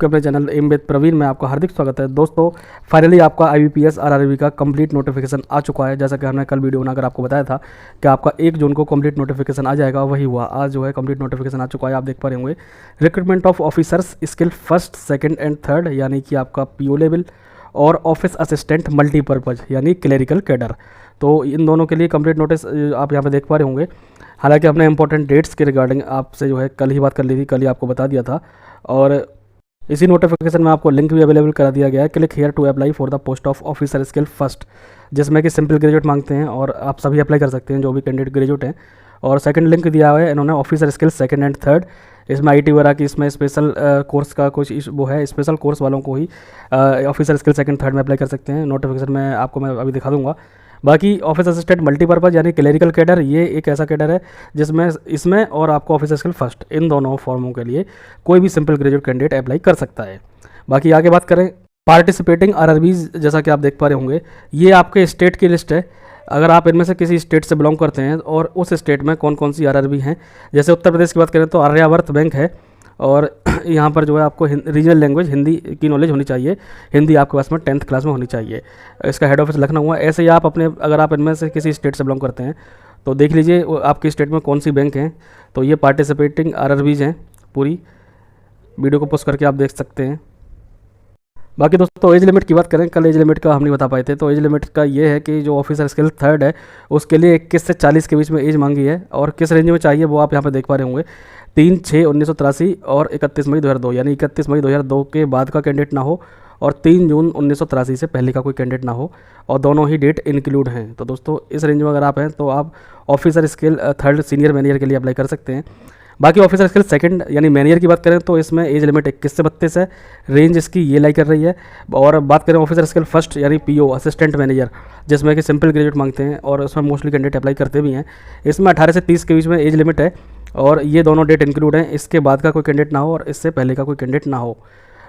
आपके अपने channel am with Praveen में आपका हार्दिक स्वागत है। दोस्तों फाइनली आपका IBPS RRB का कंप्लीट नोटिफिकेशन आ चुका है। जैसा कि हमने कल वीडियो बनाकर आपको बताया था कि आपका 1 जून को कंप्लीट नोटिफिकेशन आ जाएगा, वही हुआ। आज जो है कंप्लीट नोटिफिकेशन आ चुका है, आप देख पा रहे होंगे। Recruitment of officers skill first, second and third, यानी कि आपका PO लेवल और ऑफिस असिस्टेंट मल्टीपर्पज़ यानी क्लेरिकल कैडर। तो इन दोनों के लिए कंप्लीट नोटिस आप यहाँ पे देख पा रहे होंगे। हालांकि हमने इंपॉर्टेंट डेट्स के रिगार्डिंग आपसे जो है कल ही बात कर ली थी, कल ही आपको बता दिया था। और इसी नोटिफिकेशन में आपको लिंक भी अवेलेबल करा दिया गया है। Click here to apply for the post of officer scale first, जिसमें कि सिंपल ग्रेजुएट मांगते हैं और आप सभी अप्लाई कर सकते हैं जो भी कैंडिडेट ग्रेजुएट हैं। और सेकंड लिंक दिया हुआ है इन्होंने officer skill second and third. इसमें IT वगैरह की इसमें स्पेशल कोर्स का कुछ वो है, स्पेशल कोर्स वालों को ही ऑफिसर स्किल सेकंड थर्ड में अप्लाई कर सकते हैं। नोटिफिकेशन में आपको मैं अभी दिखा दूंगा। बाकी ऑफिस असिस्टेंट मल्टीपर्पज़ यानी क्लेरिकल कैडर, ये एक ऐसा कैडर है जिसमें इसमें और आपको ऑफिसर स्किल फर्स्ट, इन दोनों फॉर्मों के लिए कोई भी सिंपल ग्रेजुएट कैंडिडेट अप्लाई कर सकता है। बाकी आगे बात करें पार्टिसिपेटिंग RRBs, जैसा कि आप देख पा रहे होंगे, ये आपके स्टेट की लिस्ट है। अगर आप इनमें से किसी स्टेट से बिलोंग करते हैं और उस स्टेट में कौन कौन सी RRB हैं, जैसे उत्तर प्रदेश की बात करें तो आर्यावर्त बैंक है। और यहाँ पर जो है आपको रीजनल लैंग्वेज हिंदी की नॉलेज होनी चाहिए, हिंदी आपके पास में 10th क्लास में होनी चाहिए। इसका हेड ऑफिस लखनऊ है। ऐसे ही आप अपने अगर आप इनमें से किसी स्टेट से बिलोंग करते हैं तो देख लीजिए आपके स्टेट में कौन सी बैंक हैं। तो ये पार्टिसिपेटिंग RRBs हैं, पूरी वीडियो को पोस्ट करके आप देख सकते हैं। बाकी दोस्तों एज लिमिट की बात करें, कल एज लिमिट का हम नहीं बता पाए थे, तो एज लिमिट का ये है कि जो ऑफिसर स्किल थर्ड है उसके लिए 21 से 40 के बीच में एज मांगी है। और किस रेंज में चाहिए वो आप यहाँ पे देख पा रहे होंगे। 3/6/1983 और 31 मई 2002, यानी 31 मई 2002 के बाद का कैंडिडेट ना हो और 3 जून 1983 से पहले का कोई कैंडिडेट ना हो, और दोनों ही डेट इंक्लूड हैं। तो दोस्तों इस रेंज में अगर आप हैं तो आप officer skill third senior manager के लिए अप्लाई कर सकते हैं। बाकी ऑफिसर स्किल सेकंड यानी मैनेजर की बात करें तो इसमें एज लिमिट 21 से 32 है, रेंज इसकी ये लाई कर रही है। और बात करें ऑफिसर स्किल फर्स्ट यानी PO असिस्टेंट मैनेजर, जिसमें कि सिंपल ग्रेजुएट मांगते हैं और उसमें मोस्टली कैंडिडेट अप्लाई करते भी हैं। इसमें 18 से 30 के बीच में एज लिमिट है और ये दोनों डेट इंक्लूड हैं, इसके बाद का कोई कैंडिडेट ना हो और इससे पहले का कोई कैंडिडेट ना हो।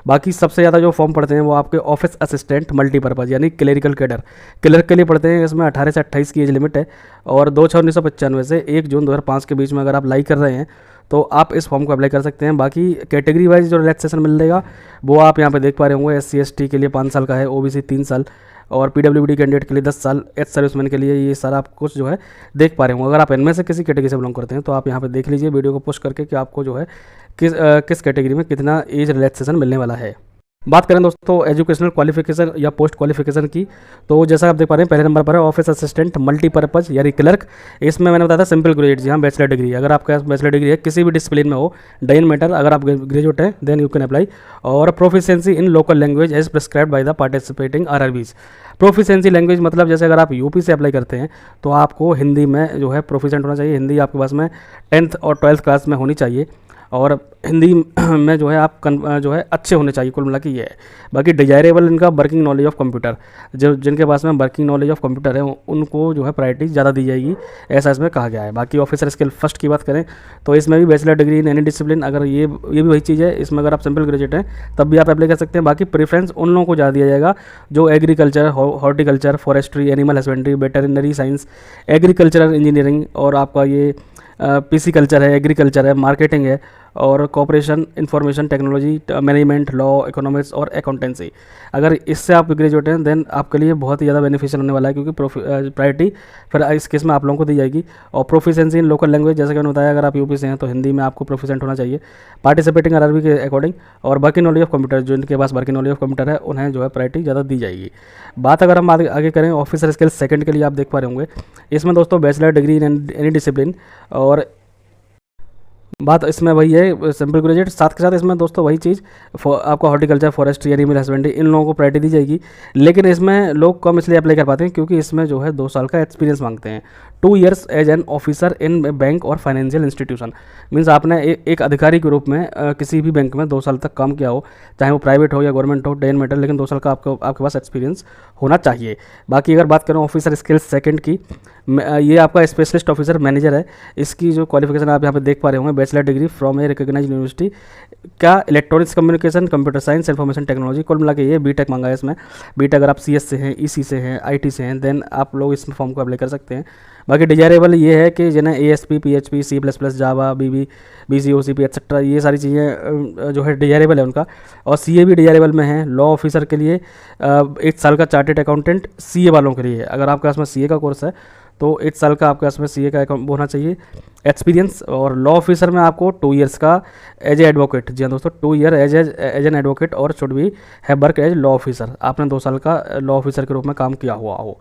बाकी सबसे ज़्यादा जो फॉर्म पढ़ते हैं वो आपके ऑफिस असिस्टेंट मल्टीपर्पज़ यानी क्लेरिकल कैडर, क्लर्क के लिए पढ़ते हैं। इसमें 18 से 28 की एज लिमिट है और 2/6/1995 से 1 जून 2005 के बीच में अगर आप लाई कर रहे हैं तो आप इस फॉर्म को अप्लाई कर सकते हैं। बाकी कैटेगरी वाइज जो रिलैक्सेशन मिलेगा वो आप यहाँ पे देख पा रहे होंगे। SC ST के लिए 5 साल का है, OBC 3 साल और PWD कैंडिडेट के लिए 10 साल, एक्स सर्विसमैन के लिए ये सारा आप कुछ जो है देख पा रहे होंगे। अगर आप इनमें से किसी कैटेगरी से बिलोंग करते हैं तो आप यहाँ पे देख लीजिए वीडियो को पुश करके कि आपको जो है किस कैटेगरी में कितना एज रिलैक्सेशन मिलने वाला है। बात करें दोस्तों एजुकेशनल क्वालिफिकेशन या पोस्ट क्वालिफिकेशन की, तो जैसा आप देख पा रहे हैं पहले नंबर पर है ऑफिस असिस्टेंट मल्टीपर्पज़ यानी क्लर्क। इसमें मैंने बताया था सिंपल ग्रेजुएट, यहाँ बैचलर डिग्री, अगर आपका बैचलर डिग्री है किसी भी डिसिप्लिन में हो, डजंट मैटर, अगर आप ग्रेजुएट हैं देन यू कैन अप्लाई। और proficiency in local language as prescribed by the participating RRBs। Proficiency language मतलब जैसे अगर आप UP से अप्लाई करते हैं तो आपको हिंदी में जो है प्रोफिशिएंट होना चाहिए। हिंदी आपके पास में 10th और 12th क्लास में होनी चाहिए और हिंदी में जो है आप जो है अच्छे होने चाहिए, कुल मिला के ये है। बाकी डिजायरेबल इनका वर्किंग नॉलेज ऑफ कंप्यूटर, जो जिनके पास में वर्किंग नॉलेज ऑफ कंप्यूटर है उनको जो है प्रायोरिटी ज़्यादा दी जाएगी, ऐसा इसमें कहा गया है। बाकी ऑफिसर स्किल फर्स्ट की बात करें तो इसमें भी bachelor degree in any discipline, अगर ये भी वही चीज़ है, इसमें अगर आप सिंपल ग्रेजुएट हैं तब भी आप अप्लाई कर सकते हैं। बाकी प्रेफरेंस उन लोगों को ज़्यादा दिया जाएगा जो agriculture, horticulture, forestry, animal husbandry, veterinary science, agricultural engineering और आपका ये PC कल्चर है, एग्रीकल्चर है, मार्केटिंग है और cooperation, information technology, management, law, economics और अकाउंटेंसी। अगर इससे आप ग्रेजुएट हैं देन आपके लिए बहुत ही ज़्यादा बेनिफिशियल होने वाला है, क्योंकि प्रायोरिटी फिर इस केस में आप लोगों को दी जाएगी। और प्रोफिशिएंसी इन लोकल लैंग्वेज, जैसे कि मैंने बताया, अगर आप UP से हैं तो हिंदी में आपको प्रोफिशिएंट होना चाहिए पार्टिसिपेटिंग RRB के अकॉर्डिंग। और वर्किंग नॉलेज ऑफ कंप्यूटर, जो इनके पास वर्किंग नॉलेज ऑफ कंप्यूटर है उन्हें जो है प्रायोरिटी ज़्यादा दी जाएगी। बात अगर हम आगे करें ऑफिसर स्किल सेकंड के लिए, आप देख पा रहे होंगे इसमें दोस्तों bachelor degree in any discipline और बात इसमें वही है सिंपल ग्रेजुएट। साथ के साथ इसमें दोस्तों वही चीज़ आपको हॉर्टिकल्चर, फॉरेस्ट्री, एनिमल हस्बेंड्री, इन लोगों को प्रायोरिटी दी जाएगी। लेकिन इसमें लोग कम इसलिए अप्लाई कर पाते हैं क्योंकि इसमें जो है 2 साल का एक्सपीरियंस मांगते हैं। 2 years as an officer in bank और फाइनेंशियल इंस्टीट्यूशन, मीन्स आपने एक अधिकारी के रूप में किसी भी बैंक में 2 साल तक काम किया हो, चाहे वो प्राइवेट हो या गवर्नमेंट हो, डजंट मैटर, लेकिन 2 साल का आपके पास एक्सपीरियंस होना चाहिए। बाकी अगर बात करें ऑफिसर स्किल सेकंड की, ये आपका स्पेशलिस्ट ऑफिसर मैनेजर है। इसकी जो क्वालिफिकेशन आप यहाँ पे देख पा रहे होंगे, bachelor degree from a recognized university का electronics communication, computer science, information technology, कुल मिला के ये B.Tech मांगा है इसमें। B.Tech अगर आप CS से हैं, EC से हैं, IT से हैं देन आप लोग इस फॉर्म को अप्लाई कर सकते हैं। बाकी डिजायरेबल ये है कि जिन्हें ASP PHP C++ जावा BC OCP एक्सेट्रा ये सारी चीज़ें जो है डिजायरेबल है उनका। और CA भी डिजायरेबल में है। लॉ ऑफिसर के लिए 1 साल का चार्टेड अकाउंटेंट CA वालों के लिए, अगर आपके पास में CA का कोर्स है तो 1 साल का आपके पास में CA का अकाउंट होना चाहिए एक्सपीरियंस। और लॉ ऑफिसर में आपको 2 ईयर्स का एज ए एडवोकेट, जी हाँ दोस्तों 2 ईयर एज एन एडवोकेट और should be have work as law officer, आपने 2 साल का लॉ ऑफिसर के रूप में काम किया हुआ हो।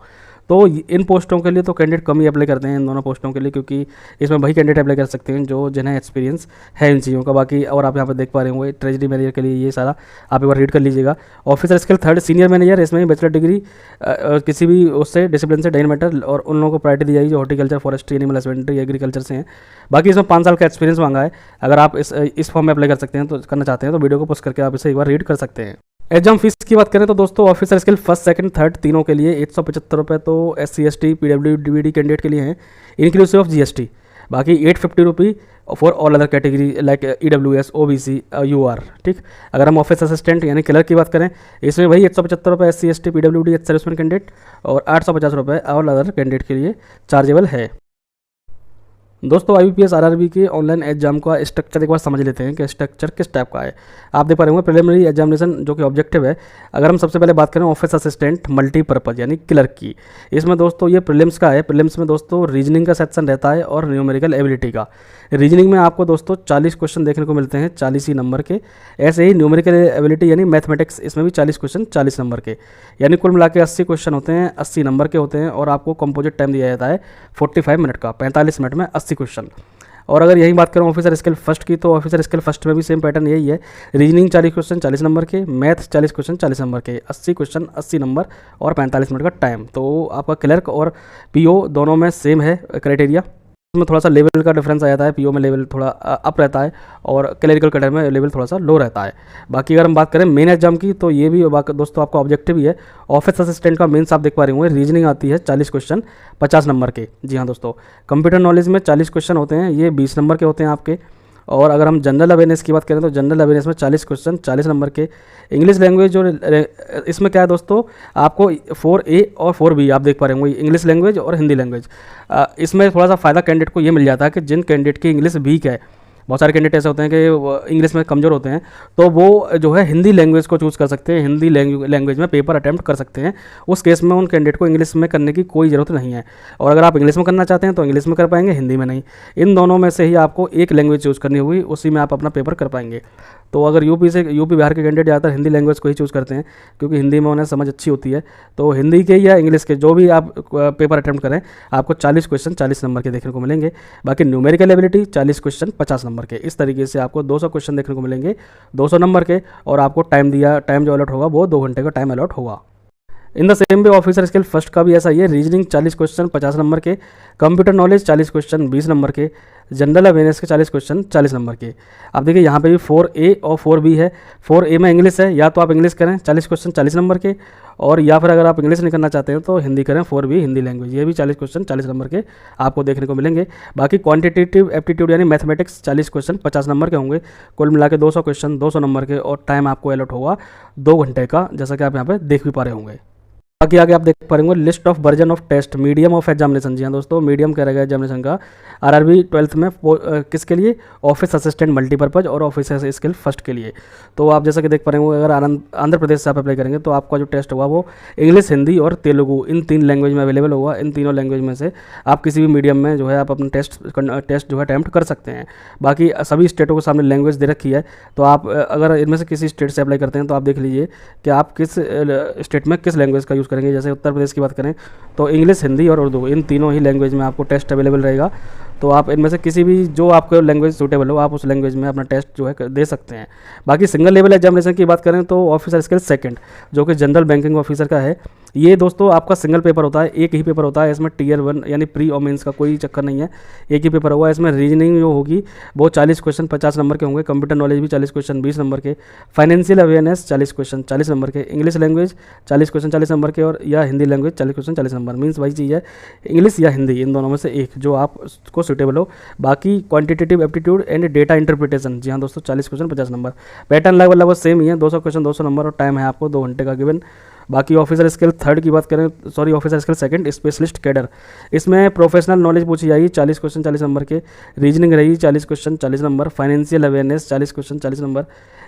तो इन पोस्टों के लिए तो कैंडिडेट कम ही अप्लाई करते हैं इन दोनों पोस्टों के लिए, क्योंकि इसमें वही कैंडिडेट अप्लाई कर सकते हैं जो जिन्हें एक्सपीरियंस है इन चीज़ों का। बाकी और आप यहाँ पर देख पा रहे होंगे ट्रेजरी मैनेजर के लिए ये सारा आप एक बार रीड कर लीजिएगा। Officer skill 3rd senior manager, इसमें बैचलर डिग्री किसी भी उससे डिसिप्लिन से डजंट मैटर, और उन लोगों को प्रायोरिटी दी जाएगी जो horticulture, forestry, animal husbandry, agriculture से हैं। बाकी इसमें 5 साल का एक्सपीरियंस मांगा है। अगर आप इस फॉर्म में अप्लाई कर सकते हैं तो करना चाहते हैं तो वीडियो को पोस्ट करके आप इसे एक बार रीड कर सकते हैं। एग्जाम फीस की बात करें तो दोस्तों officer skill 1st, 2nd, 3rd तीनों के लिए 175 रुपये तो SC ST PWD DVD candidate के लिए हैं इंक्लूसिव ऑफ GST। बाकी 850 rupee for all other category like EWS OBC UR। ठीक, अगर हम ऑफिस असिस्टेंट यानी क्लर्क की बात करें इसमें वही 175 रुपये SC ST PWD ex serviceman candidate और 850 रुपये ऑल अदर कैंडिडेट के लिए चार्जेबल है। दोस्तों IBPS RRB के ऑनलाइन एग्जाम का स्ट्रक्चर एक बार समझ लेते हैं कि स्ट्रक्चर किस टाइप का है। आप देख पा रहे होंगे प्रिलिमिनरी एग्जामिनेशन जो कि ऑब्जेक्टिव है। अगर हम सबसे पहले बात करें ऑफिस असिस्टेंट मल्टीपर्पज़ यानी क्लर्क की, इसमें दोस्तों ये प्रीलिम्स का है। प्रीलिम्स में दोस्तों रीजनिंग का सेक्शन रहता है और न्यूमेरिकल एबिलिटी का। रीजनिंग में आपको दोस्तों 40 क्वेश्चन देखने को मिलते हैं 40 ही नंबर के। ऐसे ही न्यूमेरिकल एबिलिटी यानी मैथमेटिक्स, इसमें भी 40 क्वेश्चन 40 नंबर के, यानी कुल मिला के 80 क्वेश्चन होते हैं, 80 नंबर के होते हैं। और आपको कंपोजिट टाइम दिया जाता है 45 मिनट का, 45 मिनट में 80 क्वेश्चन। और अगर यही बात करें ऑफिसर स्किल फर्स्ट की तो ऑफिसर स्किल फर्स्ट में भी सेम पैटर्न यही है। रीजनिंग 40 क्वेश्चन 40 नंबर के, मैथ 40 क्वेश्चन 40 नंबर के, 80 क्वेश्चन 80 नंबर और 45 मिनट का टाइम। तो आपका क्लर्क और PO दोनों में सेम है क्राइटेरिया। इसमें थोड़ा सा लेवल का डिफरेंस आ जाता है, PO में लेवल थोड़ा अप रहता है और क्लरिकल कैडर में लेवल थोड़ा सा लो रहता है। बाकी अगर हम बात करें मेन एग्जाम की तो ये भी दोस्तों आपका ऑब्जेक्टिव ही है। ऑफिस असिस्टेंट का मेंस आप देख पा रहे होंगे, रीजनिंग आती है 40 क्वेश्चन 50 नंबर के। जी हाँ दोस्तों, कंप्यूटर नॉलेज में 40 क्वेश्चन होते हैं, ये 20 नंबर के होते हैं आपके। और अगर हम जनरल अवेयरनेस की बात करें तो जनरल अवेयरनेस में 40 क्वेश्चन 40 नंबर के। इंग्लिश लैंग्वेज और इसमें क्या है दोस्तों, आपको 4A और 4B आप देख पा रहे होंगे, इंग्लिश लैंग्वेज और हिंदी लैंग्वेज। इसमें थोड़ा सा फ़ायदा कैंडिडेट को ये मिल जाता है कि जिन कैंडिडेट की इंग्लिश वीक है, बहुत सारे कैंडिडेट ऐसे होते हैं कि इंग्लिश में कमज़ोर होते हैं, तो वो जो है हिंदी लैंग्वेज को चूज़ कर सकते हैं, हिंदी लैंग्वेज में पेपर अटैम्प्ट कर सकते हैं। उस केस में उन कैंडिडेट को इंग्लिश में करने की कोई ज़रूरत नहीं है। और अगर आप इंग्लिश में करना चाहते हैं तो इंग्लिश में कर पाएंगे, हिंदी में नहीं। इन दोनों में से ही आपको एक लैंग्वेज चूज़ करनी होगी, उसी में आप अपना पेपर कर पाएंगे। तो अगर यूपी बिहार के कैंडिडेट ज़्यादातर हिंदी लैंग्वेज को ही चूज़ करते हैं, क्योंकि हिंदी में उन्हें समझ अच्छी होती है। तो हिंदी के या इंग्लिश के जो भी आप पेपर अटैम्प्ट करें, आपको 40 क्वेश्चन 40 नंबर के देखने को मिलेंगे। बाकी न्यूमेरिकल एबिलिटी 40 क्वेश्चन 50 नंबर के। इस तरीके से आपको 200 क्वेश्चन देखने को मिलेंगे 200 नंबर के। और आपको टाइम जो अलॉट होगा वो 2 घंटे का टाइम अलॉट होगा। In the same way officer scale first का भी ऐसा ही है, रीजनिंग 40 क्वेश्चन 50 नंबर के, कंप्यूटर नॉलेज 40 क्वेश्चन 20 नंबर के, जनरल अवेयरनेस के 40 क्वेश्चन 40 नंबर के। आप देखिए यहाँ पे भी 4A और 4B है। 4A में इंग्लिश है, या तो आप इंग्लिश करें 40 क्वेश्चन 40 नंबर के, और या फिर अगर आप इंग्लिश नहीं करना चाहते हैं तो हिंदी करें 4B हिंदी लैंग्वेज। ये भी 40 क्वेश्चन 40 नंबर के आपको देखने को मिलेंगे। बाकी क्वांटिटेटिव एप्टीट्यूड यानी मैथमेटिक्स 40 क्वेश्चन 50 नंबर के होंगे। कुल मिला के 200 क्वेश्चन 200 नंबर के, और टाइम आपको अलॉट होगा 2 घंटे का, जैसा कि आप यहाँ पे देख भी पा रहे होंगे। बाकी आगे आप देख पा रहे होंगे list of version of test medium of examination. जी हाँ दोस्तों, मीडियम क्या रहेगा एग्जामिनेशन का RRB 12th में किसके लिए, ऑफिस असिस्टेंट मल्टीपर्पज़ और ऑफिस स्किल फर्स्ट के लिए। तो आप जैसा कि देख पा रहे होंगे, अगर आंध्र प्रदेश से आप अप्लाई करेंगे तो आपका जो टेस्ट होगा वो इंग्लिश, हिंदी और तेलुगु इन 3 लैंग्वेज में अवेलेबल होगा। इन तीनों लैंग्वेज में से आप किसी भी मीडियम में जो है आप अपना टेस्ट जो है अटैम्प्ट कर सकते हैं। बाकी सभी स्टेटों के सामने लैंग्वेज दे रखी है, तो आप अगर इनमें से किसी स्टेट से अप्लाई करते हैं तो आप देख लीजिए कि आप किस स्टेट में किस लैंग्वेज का यूज़ करेंगे। जैसे उत्तर प्रदेश की बात करें तो इंग्लिश, हिंदी और उर्दू इन तीनों ही लैंग्वेज में आपको टेस्ट अवेलेबल रहेगा। तो आप इनमें से किसी भी जो आपको लैंग्वेज सूटेबल हो, आप उस लैंग्वेज में अपना टेस्ट जो है दे सकते हैं। बाकी सिंगल लेवल एग्जामिनेशन की बात करें तो ऑफिसर स्किल सेकंड जो कि जनरल बैंकिंग ऑफिसर का है, ये दोस्तों आपका सिंगल पेपर होता है, एक ही पेपर होता है। इसमें Tier 1 यानी प्री और मेंस का कोई चक्कर नहीं है, एक ही पेपर होगा। इसमें रीजनिंग जो होगी वो 40 क्वेश्चन 50 नंबर के होंगे, कंप्यूटर नॉलेज भी 40 क्वेश्चन 20 नंबर के, फाइनेंशियल अवेयरनेस 40 क्वेश्चन 40 नंबर के, इंग्लिश लैंग्वेज 40 क्वेश्चन 40 नंबर के, और या Hindi language 40 question 40 number. Means वही चीज़ है, इंग्लिश या हिंदी इन दोनों में से एक जो आपको सूटेबल हो। बाकी quantitative aptitude and data interpretation, जी हाँ दोस्तों 40 क्वेश्चन 50 नंबर। पैटर्न लगभग सेम ही है, 200 क्वेश्चन 200 नंबर, और टाइम है आपको 2 घंटे का गिवन। बाकी ऑफिसर स्किल थर्ड की बात करें, sorry officer skill second specialist cadre, इसमें प्रोफेशनल नॉलेज पूछी जाएगी 40 क्वेश्चन 40 नंबर के, रीजनिंग रहेगी 40 question 40 number, financial awareness 40 question 40 number,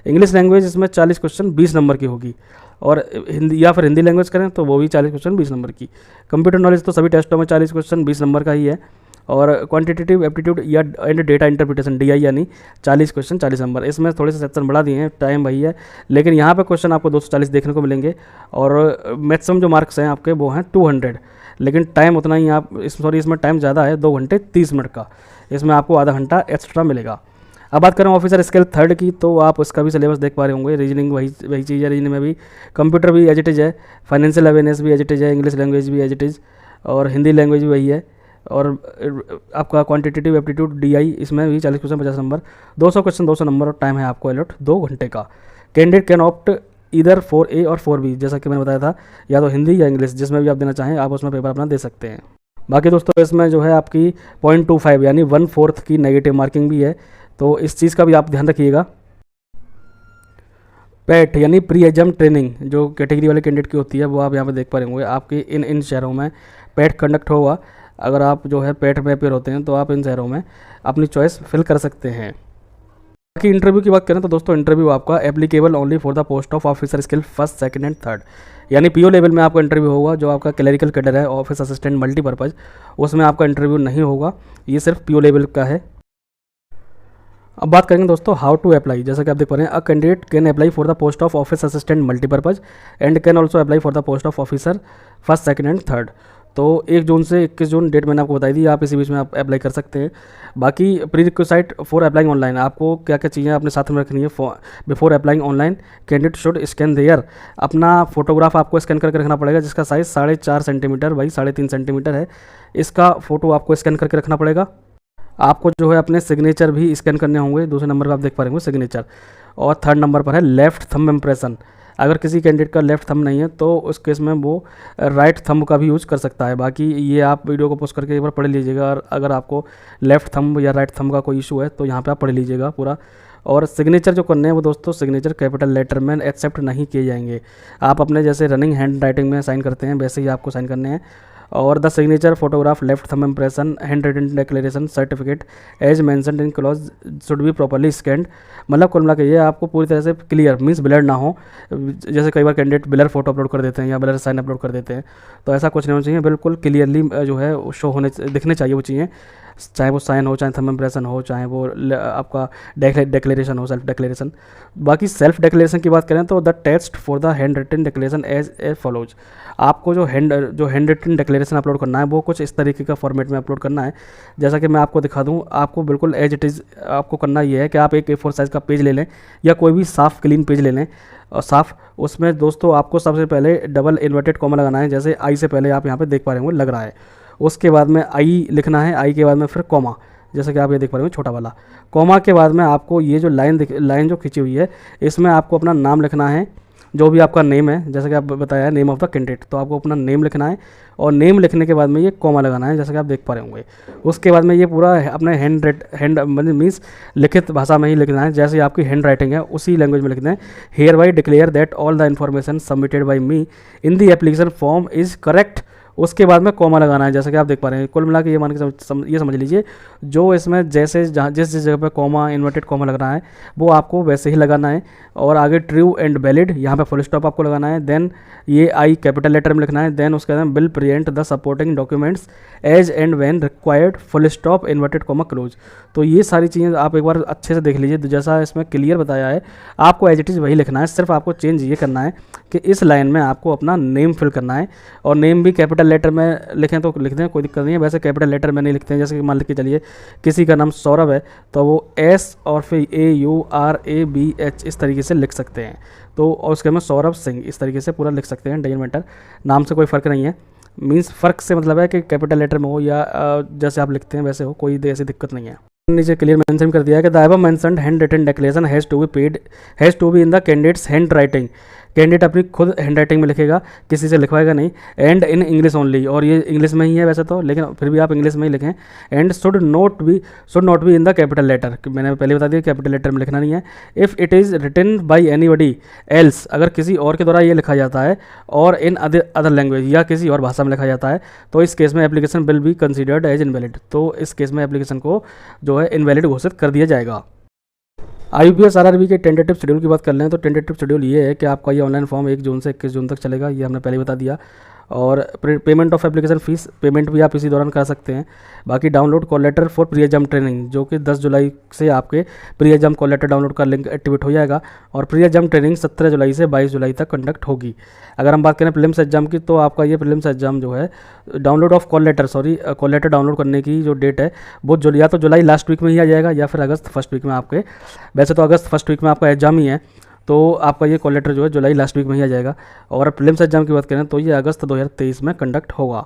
English language इसमें 40 क्वेश्चन 20 नंबर की होगी, और हिंदी या फिर हिंदी लैंग्वेज करें तो वो भी 40 क्वेश्चन 20 नंबर की। कंप्यूटर नॉलेज तो सभी टेस्टों में 40 क्वेश्चन 20 नंबर का ही है, और क्वांटिटेटिव एप्टीट्यूड या एंड डेटा इंटरप्रिटेशन DI यानी 40 क्वेश्चन 40 नंबर। इसमें थोड़े से सेक्शन बढ़ा दिए हैं, टाइम वही है, लेकिन यहाँ पे क्वेश्चन आपको 240 देखने को मिलेंगे, और मैक्सिमम जो मार्क्स हैं आपके वो हैं 200, लेकिन टाइम उतना ही आप इसमें टाइम ज़्यादा है, 2 घंटे 30 मिनट का, इसमें आपको आधा घंटा एक्स्ट्रा मिलेगा। अब बात करें ऑफिसर स्किल थर्ड की, तो आप उसका भी सिलेबस देख पा रहे होंगे, रीजनिंग वही चीज़ है, रीजनिंग में भी कंप्यूटर भी एज इट इज़ है, फाइनेंशियल अवेयरनेस भी एज इट इज़ है, इंग्लिश लैंग्वेज भी एज इट इज़, और हिंदी लैंग्वेज भी वही है, और आपका क्वांटिटेटिव एप्टीट्यूड DI इसमें भी 40 क्वेश्चन 50 नंबर, 200 क्वेश्चन 200 नंबर, और टाइम है आपको अलॉट 2 घंटे का। कैंडिडेट कैन ऑप्ट इधर 4A और 4B, जैसा कि मैंने बताया था, या तो हिंदी या इंग्लिश जिसमें भी आप देना चाहें आप उसमें पेपर अपना दे सकते हैं। बाकी दोस्तों इसमें जो है आपकी 0.25 यानी 1/4 की नेगेटिव मार्किंग भी है, तो इस चीज़ का भी आप ध्यान रखिएगा। पैट यानी प्री एग्जाम ट्रेनिंग जो कैटेगरी वाले कैंडिडेट की होती है, वो आप यहाँ पे देख पा रहे होंगे, आपके इन शहरों में पैट कंडक्ट होगा। अगर आप जो है पैट में अपेयर होते हैं तो आप इन शहरों में अपनी चॉइस फिल कर सकते हैं। बाकी इंटरव्यू की बात करें तो दोस्तों इंटरव्यू आपका applicable only for the post of officer scale first second and third, यानी PO लेवल में आपका इंटरव्यू होगा। जो आपका क्लरिकल कैडर है ऑफिस असिस्टेंट मल्टीपर्पज़, उसमें आपका इंटरव्यू नहीं होगा, ये सिर्फ PO लेवल का है। अब बात करेंगे दोस्तों हाउ टू अप्लाई, जैसा कि आप देख पा रहे हैं, a candidate can apply for the post of office assistant multipurpose and can also apply for the post of officer first second and third. तो 1 जून से 21 जून डेट मैंने आपको बताई थी, आप इसी बीच में आप अप्लाई कर सकते हैं। बाकी prerequisite for applying online, आपको क्या क्या चीज़ें अपने साथ में रखनी है before applying online. Candidate should scan their, अपना फोटोग्राफ आपको स्कैन करके रखना पड़ेगा, जिसका साइज़ 4.5 सेंटीमीटर बाई 3.5 सेंटीमीटर है, इसका फ़ोटो आपको स्कैन करके रखना पड़ेगा। आपको जो है अपने सिग्नेचर भी स्कैन करने होंगे, दूसरे नंबर पर आप देख पा रहे होंगे सिग्नेचर, और थर्ड नंबर पर है लेफ़्ट थंब इम्प्रेशन। अगर किसी कैंडिडेट का लेफ़्ट थंब नहीं है तो उस केस में वो राइट थंब का भी यूज़ कर सकता है। बाकी ये आप वीडियो को पॉज करके एक बार पढ़ लीजिएगा, और अगर आपको लेफ़्ट थंब या राइट थंब का कोई इशू है तो यहाँ पे आप पढ़ लीजिएगा पूरा। और सिग्नेचर जो करने हैं वो दोस्तों सिग्नेचर कैपिटल लेटर में एक्सेप्ट नहीं किए जाएंगे। आप अपने जैसे रनिंग हैंड राइटिंग में साइन करते हैं वैसे ही आपको साइन करने हैं। और the signature photograph left thumb impression handwritten declaration certificate as mentioned in clause should be properly scanned. मतलब कुल मिला के ये आपको पूरी तरह से क्लियर मीन्स ब्लर ना हो। जैसे कई बार कैंडिडेट ब्लर फोटो अपलोड कर देते हैं या ब्लर साइन अपलोड कर देते हैं, तो ऐसा कुछ नहीं होना चाहिए, बिल्कुल क्लियरली जो है शो होने दिखने चाहिए वो चीज़ें, चाहे वो साइन हो, चाहे थंब इम्प्रेशन हो, चाहे वो आपका डिक्लेरेशन हो, सेल्फ डिक्लेरेशन। बाकी सेल्फ डिक्लेरेशन की बात करें तो the text for the handwritten declaration as a follows. आपको जो हैंड रिटन डिक्लेरेशन अपलोड करना है वो कुछ इस तरीके का फॉर्मेट में अपलोड करना है, जैसा कि मैं आपको दिखा दूँ। आपको बिल्कुल एज इट इज़ आपको करना ये है कि आप एक A4 साइज़ का पेज ले लें या कोई भी साफ़ क्लीन पेज ले लें और साफ़, उसमें दोस्तों आपको सबसे पहले डबल इन्वर्टेड कॉमा लगाना है, जैसे आई से पहले आप यहाँ पे देख पा रहे होंगे लग रहा है। उसके बाद में आई लिखना है, आई के बाद में फिर कॉमा, जैसे कि आप ये देख पा रहे हो छोटा वाला कॉमा के बाद में आपको ये जो लाइन जो खींची हुई है इसमें आपको अपना नाम लिखना है, जो भी आपका नेम है, जैसे कि आप बताया नेम ऑफ द कैंडिडेट, तो आपको अपना नेम लिखना है और नेम लिखने के बाद में ये कॉमा लगाना है, जैसे कि आप देख पा रहे होंगे। उसके बाद में ये पूरा अपने हैंड मीन्स लिखित भाषा में ही लिखना है, जैसे आपकी हैंड राइटिंग है उसी लैंग्वेज में लिखना है। Hereby declare that all the information submitted by me in the application form is correct. उसके बाद में कॉमा लगाना है, जैसे कि आप देख पा रहे हैं। कुल मिला के ये मान के ये समझ लीजिए, जो इसमें जैसे जहाँ जिस जगह पे कॉमा इन्वर्टेड कॉमा लग रहा है वो आपको वैसे ही लगाना है, और आगे ट्रू एंड वैलिड यहाँ पे फुल स्टॉप आपको लगाना है। देन ये आई कैपिटल लेटर में लिखना है। देन उसके बाद will present the supporting documents as and when required full stop inverted comma close. तो ये सारी चीज़ें आप एक बार अच्छे से देख लीजिए, जैसा इसमें क्लियर बताया है आपको एज इट इज़ वही लिखना है। सिर्फ आपको चेंज ये करना है कि इस लाइन में आपको अपना नेम फिल करना है, और नेम भी कैपिटल लेटर में लिखें तो लिख दें, कोई दिक्कत नहीं है। वैसे कैपिटल लेटर में नहीं लिखते हैं, जैसे कि मान लिख के चलिए किसी का नाम सौरभ है तो वो S और फिर AURABH इस तरीके से लिख सकते हैं, तो और उसके में सौरभ सिंह इस तरीके से पूरा लिख सकते हैं। डजंट मैटर, नाम से कोई फ़र्क नहीं है, मीन्स फ़र्क से मतलब है कि कैपिटल लेटर में हो या जैसे आप लिखते हैं वैसे हो, कोई ऐसी दिक्कत नहीं है। नीचे क्लियर मेंशन कर दिया है कि the above mentioned handwritten declaration has to be in the candidate's handwriting. Candidate अपनी खुद हैंड राइटिंग में लिखेगा, किसी से लिखवाएगा नहीं। एंड इन इंग्लिश ओनली, और ये इंग्लिश में ही है वैसे तो, लेकिन फिर भी आप इंग्लिश में ही लिखें। And should not be in the capital letter, मैंने पहले बता दिया कैपिटल लेटर में लिखना नहीं है। If it is written by anybody else, अगर किसी और के द्वारा ये लिखा जाता है और इन अदर लैंग्वेज या किसी और भाषा में लिखा जाता है, तो इस केस में application will be considered as invalid, तो इस केस में एप्लीकेशन को जो है इनवैलिड घोषित कर दिया जाएगा। IUPS RRB के टेंटेटिव शेड्यूल की बात कर लें तो टेंटेटिव शेड्यूल ये है कि आपका ये ऑनलाइन फॉर्म 1 जून से 21 जून तक चलेगा, ये हमने पहले बता दिया। और payment of application fees payment भी आप इसी दौरान कर सकते हैं। बाकी download call letter for pre exam training, जो कि 10 जुलाई से आपके pre exam call letter download का लिंक एक्टिवेट हो जाएगा। और प्री एग्जाम ट्रेनिंग 17 जुलाई से 22 जुलाई तक कंडक्ट होगी। अगर हम बात करें प्रीलिम्स एग्जाम की, तो आपका ये प्रीलिम्स एग्जाम जो है download of call letter download करने की जो डेट है वो या तो जुलाई लास्ट वीक में ही आ जाएगा या फिर अगस्त फर्स्ट वीक में आपके, वैसे तो अगस्त फर्स्ट वीक में आपका एग्जाम ही है, तो आपका ये कॉल लेटर जो है जुलाई लास्ट वीक में ही आ जाएगा। और प्रीलिम्स एग्जाम की बात करें तो ये अगस्त 2023 में कंडक्ट होगा।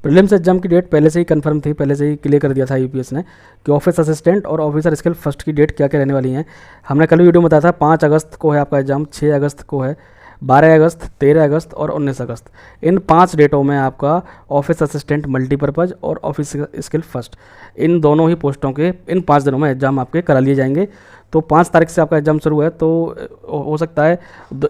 प्रीलिम्स एग्जाम की डेट पहले से ही कंफर्म थी, पहले से ही क्लियर कर दिया था IUPS ने कि ऑफिस असिस्टेंट और ऑफिसर स्किल फर्स्ट की डेट क्या क्या रहने वाली हैं। हमने कल वीडियो में बताया था 5 अगस्त को है आपका एग्जाम, 6 अगस्त को है, 12 अगस्त, 13 अगस्त और 19 अगस्त। इन 5 डेटों में आपका ऑफिस असिस्टेंट मल्टीपर्पज़ और ऑफिस स्किल फर्स्ट, इन दोनों ही पोस्टों के इन 5 दिनों में एग्जाम आपके करा लिए जाएंगे। तो 5 तारीख से आपका एग्जाम शुरू है, तो हो सकता है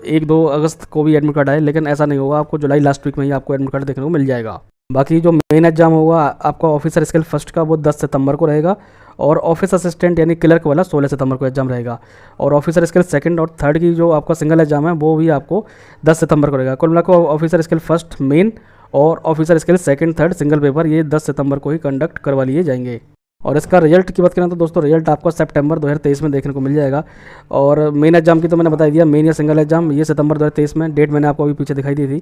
1-2 अगस्त को भी एडमिट कार्ड आए, लेकिन ऐसा नहीं होगा, आपको जुलाई लास्ट वीक में ही आपको एडमिट कार्ड देखने को मिल जाएगा। बाकी जो मेन एग्जाम होगा आपका ऑफिसर स्किल फर्स्ट का, वो 10 सितंबर को रहेगा। और ऑफिस असिस्टेंट यानी क्लर्क वाला 16 सितंबर को एग्जाम रहेगा। और ऑफिसर स्किल सेकंड और थर्ड की जो आपका सिंगल एग्जाम है वो भी आपको 10 सितंबर को रहेगा। कुल मिलाकर ऑफिसर स्किल फर्स्ट मेन और officer skill second third single paper ये 10 सितंबर को ही कंडक्ट करवा लिए जाएंगे। और इसका रिजल्ट की बात करें तो दोस्तों रिजल्ट आपको सितंबर 2023 में देखने को मिल जाएगा। और मेन एग्जाम की तो मैंने बता दिया, मेन या सिंगल एग्जाम ये सितंबर 2023 में, डेट मैंने आपको अभी पीछे दिखाई दी थी।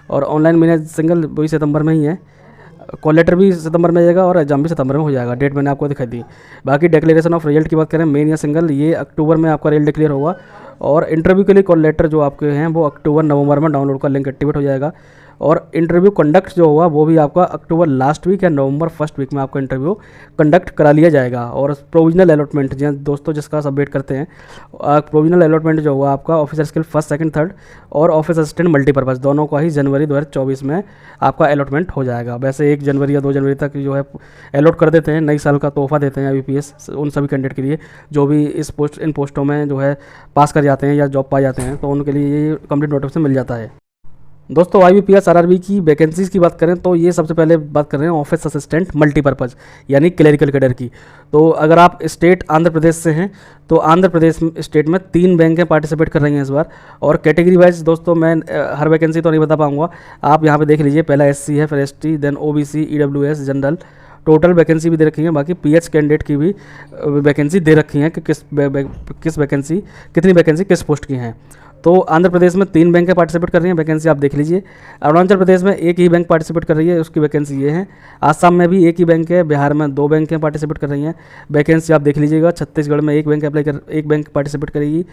और ऑनलाइन मेन सिंगल वही सितंबर में ही है, कॉल लेटर भी सितंबर में जाएगा और एग्जाम भी सितंबर में हो जाएगा, डेट मैंने आपको दिखाई दी। बाकी डिक्लेरेशन ऑफ रिजल्ट की बात करें मेन या सिंगल, ये अक्टूबर में आपका रिजल्ट डिक्लेयर होगा। और इंटरव्यू के लिए कॉल लेटर जो आपके हैं वो अक्टूबर नवंबर में डाउनलोड का लिंक एक्टिवेट हो जाएगा। और इंटरव्यू कंडक्ट जो होगा वो भी आपका अक्टूबर लास्ट वीक या नवंबर फर्स्ट वीक में आपका इंटरव्यू कंडक्ट करा लिया जाएगा। और प्रोविजनल अलॉटमेंट दोस्तों जिसका सबमिट करते हैं, प्रोविजनल अलॉटमेंट जो होगा आपका officer scale first second third और ऑफिस असिस्टेंट मल्टीपर्पज़ दोनों का ही जनवरी 2024 में आपका अलॉटमेंट हो जाएगा। वैसे 1 जनवरी या 2 जनवरी तक जो है अलॉट कर देते हैं, नई साल का तोहफा देते हैं IUPS उन सभी कैंडिडेट के लिए जो भी इन पोस्टों में जो है पास कर जाते हैं या जॉब पा जाते हैं, तो उनके लिए ये कंप्लीट नोटिफिकेशन मिल जाता है। दोस्तों IUPS RRB की वैकेंसीज़ की बात करें तो ये सबसे पहले बात कर रहे हैं ऑफिस असिस्टेंट मल्टीपर्पज़ यानी क्लरिकल कैडर की। तो अगर आप स्टेट आंध्र प्रदेश से हैं तो आंध्र प्रदेश स्टेट में 3 बैंकें पार्टिसिपेट कर रही हैं इस बार। और कैटेगरी वाइज दोस्तों मैं हर वैकेंसी तो नहीं बता पाऊँगा, आप यहाँ पर देख लीजिए। पहला SC है, फिर ST, then OBC, EWS, general, total vacancy भी दे रखी है। बाकी PH कैंडिडेट की भी वैकेंसी दे रखी है कि कितनी वैकेंसी किस पोस्ट की हैं। तो आंध्र प्रदेश में 3 बैंकें पार्टिसिपेट कर रही हैं, वैकेंसी आप देख लीजिए। अरुणाचल प्रदेश में 1 ही बैंक पार्टिसिपेट कर रही है, उसकी वैकेंसी ये है। आसाम में भी 1 ही बैंक है, बिहार में 2 बैंकें पार्टिसिपेट कर रही हैं, वैकेंसी आप देख लीजिएगा। छत्तीसगढ़ में 1 बैंक पार्टिसिपेट करेगी।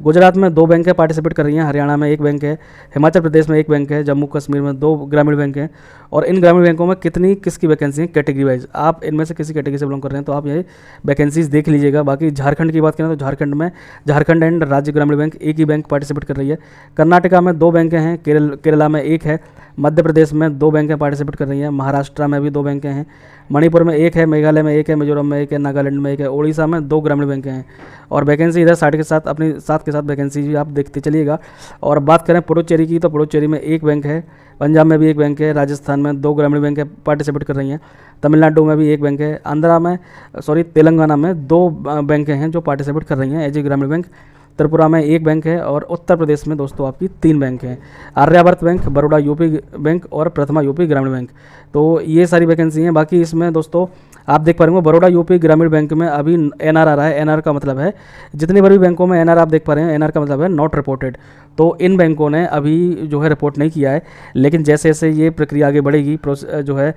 गुजरात में 2 बैंकें पार्टिसिपेट कर रही हैं, हरियाणा में 1 बैंक है, हिमाचल प्रदेश में 1 बैंक है, जम्मू कश्मीर में 2 ग्रामीण बैंक हैं। और इन ग्रामीण बैंकों में किसकी वैकेंसी है कैटेगरी वाइज, आप इनमें से किसी कैटेगरी से बिलोंग कर रहे हैं तो आप ये वैकेंसीज देख लीजिएगा। बाकी झारखंड की बात करें तो झारखंड एंड राज्य ग्रामीण बैंक 1 ही बैंक पार्टिसिपेट कर रही है। कर्नाटका में 2 बैंकें हैं, केरला में 1 है, मध्य प्रदेश में 2 बैंकें पार्टिसिपेट कर रही हैं, महाराष्ट्र में भी 2 बैंकें हैं, मणिपुर में 1 है, मेघालय में 1 है, मिजोरम में 1 है, नागालैंड में 1 है, उड़ीसा में 2 ग्रामीण बैंकें हैं। और वैकेंसी इधर साथ के साथ वैकेंसी भी आप देखते चलिएगा। और बात करें पुडुचेरी की तो पुडुचेरी में 1 बैंक है, पंजाब में भी 1 बैंक है, राजस्थान में 2 ग्रामीण बैंक पार्टिसिपेट कर रही हैं, तमिलनाडु में भी 1 बैंक है, तेलंगाना में 2 बैंकें हैं जो पार्टिसिपेट कर रही हैं एज ए ग्रामीण बैंक, त्रिपुरा में 1 बैंक है और उत्तर प्रदेश में दोस्तों आपकी 3 बैंक हैं, आर्यावर्त बैंक, बड़ौदा यूपी बैंक और प्रथमा यूपी ग्रामीण बैंक। तो ये सारी वैकेंसी हैं। बाकी इसमें दोस्तों आप देख पा रहे होंगे बड़ौदा यूपी ग्रामीण बैंक में अभी NR आ रहा है। NR का मतलब है जितनी बड़ी बैंकों में NR आप देख पा रहे हैं, NR का मतलब है नॉट रिपोर्टेड। तो इन बैंकों ने अभी जो है रिपोर्ट नहीं किया है, लेकिन जैसे जैसे ये प्रक्रिया आगे बढ़ेगी जो है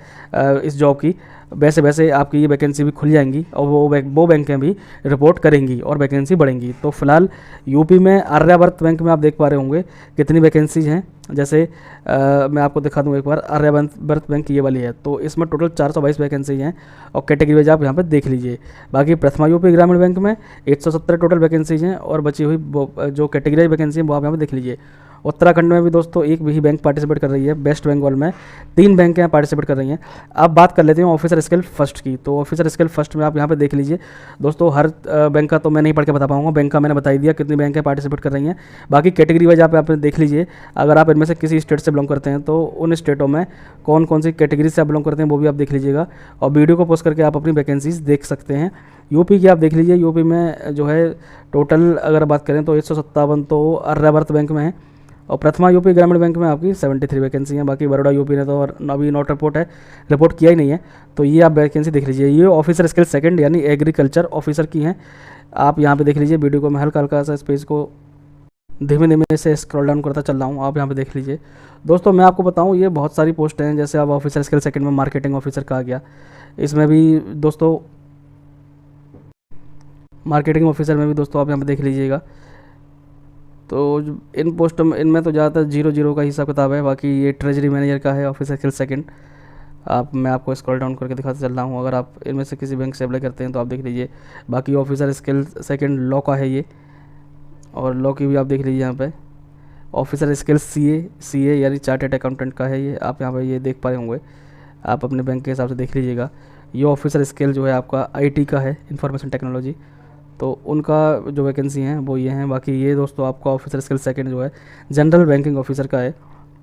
इस जॉब की, वैसे वैसे आपकी ये वैकेंसी भी खुल जाएंगी और वो बैंकें भी रिपोर्ट करेंगी और वैकेंसी बढ़ेंगी। तो फिलहाल यूपी में आर्यावर्त बैंक में आप देख पा रहे होंगे कितनी वैकेंसीज हैं। जैसे मैं आपको दिखा दूँ एक बार, आर्यावर्त बैंक ये वाली है, तो इसमें टोटल 422 वैकेंसी हैं और कैटेगरी वाइज आप यहाँ पर देख लीजिए। बाकी प्रथमा यूपी ग्रामीण बैंक में 170 टोटल वैकेंसीज हैं और बची हुई जो कैटेगरी वैकेंसी है वो आप यहाँ पर देख लीजिए। उत्तराखंड में भी दोस्तों एक भी बैंक पार्टिसिपेट कर रही है। वेस्ट बंगाल में 3 बैंक यहाँ पार्टिसिपेट कर रही हैं। अब बात कर लेते हैं ऑफिसर स्किल फर्स्ट की। तो ऑफिसर स्किल फर्स्ट में आप यहाँ पे देख लीजिए दोस्तों, हर बैंक का तो मैं नहीं पढ़ के बता पाऊंगा, बैंक का मैंने बता ही दिया कितनी बैंक पार्टिसिपेट कर रही हैं। बाकी कैटेगरी वाइज आप देख लीजिए, अगर आप इनमें से किसी स्टेट से बिलोंग करते हैं तो उन स्टेटों में कौन कौन सी कैटेगरी से आप बिलोंग करते हैं वो भी आप देख लीजिएगा, और वीडियो को पोस्ट करके आप अपनी वैकेंसीज देख सकते हैं। यूपी की आप देख लीजिए, यूपी में जो है टोटल अगर बात करें तो 157 तो आर्यावर्त बैंक में है, और प्रथमा यूपी ग्रामीण बैंक में आपकी 73 वैकेंसी हैं। बाकी बड़ौदा यूपी ने तो अभी नॉट रिपोर्ट है, रिपोर्ट किया ही नहीं है। तो ये आप वैकेंसी देख लीजिए। ये ऑफिसर स्किल सेकंड यानी एग्रीकल्चर ऑफिसर की हैं। आप यहाँ पे देख लीजिए, वीडियो को मैं हल्का हल्का सा स्पेस को धीमे धीमे से स्क्रॉल डाउन करता चल रहा हूँ, आप यहाँ पे देख लीजिए। दोस्तों मैं आपको बताऊँ, ये बहुत सारी पोस्ट हैं, जैसे अब ऑफिसर स्किल सेकंड में मार्केटिंग ऑफिसर का आ गया, इसमें भी दोस्तों मार्केटिंग ऑफिसर में भी दोस्तों आप यहाँ पे देख लीजिएगा। तो इन पोस्ट में इनमें तो ज़्यादातर 0-0 का हिसाब किताब है। बाकी ये ट्रेजरी मैनेजर का है ऑफिसर स्किल सेकंड। मैं आपको स्क्रॉल डाउन करके दिखाते चल रहा हूँ, अगर आप इनमें से किसी बैंक से अप्लाई करते हैं तो आप देख लीजिए। बाकी ऑफिसर स्किल सेकंड लॉ का है ये, और लॉ की भी आप देख लीजिए यहाँ पे। ऑफिसर स्किल सीए यानी चार्टर्ड अकाउंटेंट का है ये, आप यहाँ पे ये देख पा रहे होंगे, आप अपने बैंक के हिसाब से देख लीजिएगा। ये ऑफिसर स्किल जो है आपका आईटी का है, इंफॉर्मेशन टेक्नोलॉजी, तो उनका जो वैकेंसी हैं वो ये हैं। बाकी ये दोस्तों आपका ऑफिसर स्किल सेकंड जो है जनरल बैंकिंग ऑफिसर का है,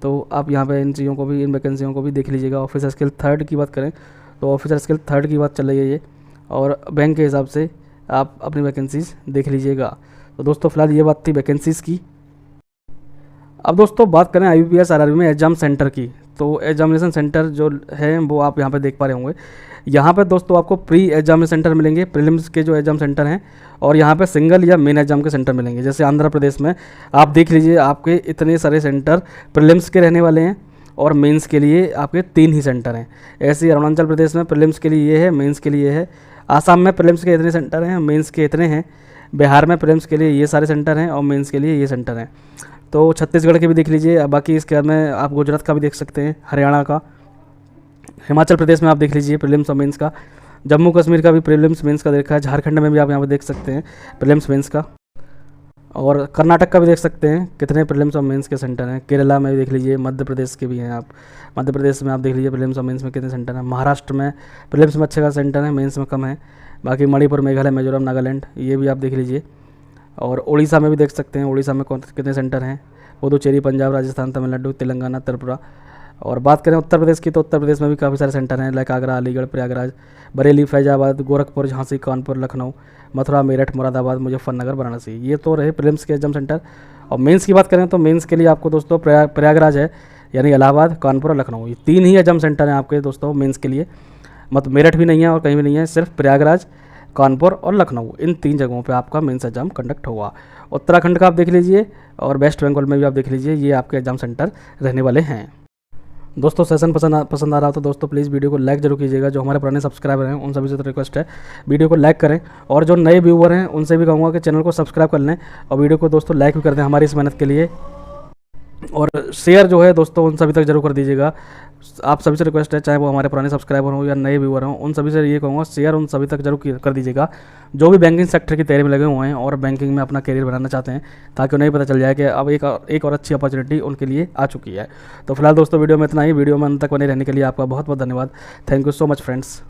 तो आप यहाँ पे इन चीज़ों को भी, इन वैकेंसियों को भी देख लीजिएगा। ऑफिसर स्किल थर्ड की बात करें तो ऑफिसर स्किल थर्ड की बात चल रही है ये, और बैंक के हिसाब से आप अपनी वैकेंसीज देख लीजिएगा। तो दोस्तों फिलहाल ये बात थी वैकेंसीज़ की। अब दोस्तों बात करें IBPS RRB में एग्ज़ाम सेंटर की, तो एग्जामिनेशन सेंटर जो है वो आप यहाँ पे देख पा रहे होंगे। यहाँ पे दोस्तों आपको प्री एग्जामिनेशन सेंटर मिलेंगे, प्रीलिम्स के जो एग्जाम सेंटर हैं, और यहाँ पे सिंगल या मेन एग्जाम के सेंटर मिलेंगे। जैसे आंध्र प्रदेश में आप देख लीजिए, आपके इतने सारे सेंटर प्रीलिम्स के रहने वाले हैं, और मेंस के लिए आपके 3 ही सेंटर हैं। ऐसे ही अरुणाचल प्रदेश में प्रीलिम्स के लिए ये है, मेंस के लिए है। आसाम में प्रीलिम्स के इतने सेंटर हैं, मेंस के इतने हैं। बिहार में प्रीलिम्स के लिए ये सारे सेंटर हैं और मेंस के लिए ये सेंटर हैं। तो छत्तीसगढ़ के भी देख लीजिए। बाकी इसके बाद में आप गुजरात का भी देख सकते हैं, हरियाणा का, हिमाचल प्रदेश में आप देख लीजिए प्रीलिम्स और मेंस का, जम्मू कश्मीर का भी प्रीलिम्स मेंस का देखा है, झारखंड में भी आप यहाँ पे देख सकते हैं प्रीलिम्स मेंस का, और कर्नाटक का भी देख सकते हैं कितने प्रीलिम्स और मेंस के सेंटर हैं। केरला में भी देख लीजिए, मध्य प्रदेश के भी हैं आप, मध्य प्रदेश में आप देख लीजिए प्रीलिम्स और मेंस में कितने सेंटर हैं। महाराष्ट्र में प्रीलिम्स में अच्छे का सेंटर है, मेंस में कम है। बाकी मणिपुर, मेघालय, मिजोरम, नागालैंड, ये भी आप देख लीजिए। और उड़ीसा में भी देख सकते हैं, उड़ीसा में कितने सेंटर हैं। पुदुचेरी, पंजाब, राजस्थान, तमिलनाडु, तेलंगाना, त्रिपुरा। और बात करें उत्तर प्रदेश की तो उत्तर प्रदेश में भी काफ़ी सारे सेंटर हैं, लाइक आगरा, अलीगढ़, प्रयागराज, बरेली, फैजाबाद, गोरखपुर, झांसी, कानपुर, लखनऊ, मथुरा, मेरठ, मुरादाबाद, मुजफ्फरनगर, वाराणसी। ये तो रहे प्रीलिम्स के एग्जाम सेंटर। और मेंस की बात करें तो मेंस के लिए आपको दोस्तों प्रयागराज है, यानी इलाहाबाद, कानपुर और लखनऊ, ये 3 ही एग्जाम सेंटर हैं आपके दोस्तों मेंस के लिए। मेरठ भी नहीं है और कहीं भी नहीं है, सिर्फ प्रयागराज, कानपुर और लखनऊ, इन 3 जगहों पे आपका मेंस एग्जाम कंडक्ट होगा। उत्तराखंड का आप देख लीजिए, और वेस्ट बंगाल में भी आप देख लीजिए, ये आपके एग्जाम सेंटर रहने वाले हैं। दोस्तों सेशन पसंद आ रहा हो तो दोस्तों प्लीज़ वीडियो को लाइक जरूर कीजिएगा। जो हमारे पुराने सब्सक्राइबर हैं उन सभी से तो रिक्वेस्ट है वीडियो को लाइक करें, और जो नए व्यूअर हैं उनसे भी कहूँगा कि चैनल को सब्सक्राइब कर लें, और वीडियो को दोस्तों लाइक भी कर दें हमारी इस मेहनत के लिए, और शेयर जो है दोस्तों उन सभी तक जरूर कर दीजिएगा। आप सभी से रिक्वेस्ट है, चाहे वो हमारे पुराने सब्सक्राइबर हों या नए व्यूअर हों, उन सभी से ये कहूँगा शेयर उन सभी तक जरूर कर दीजिएगा जो भी बैंकिंग सेक्टर की तैयारी में लगे हुए हैं और बैंकिंग में अपना करियर बनाना चाहते हैं, ताकि उन्हें पता चल जाए कि अब एक और अच्छी अपॉर्चुनिटी उनके लिए आ चुकी है। तो फिलहाल दोस्तों वीडियो में इतना ही। वीडियो में अंत तक बने रहने के लिए आपका बहुत बहुत धन्यवाद। Thank you so much friends.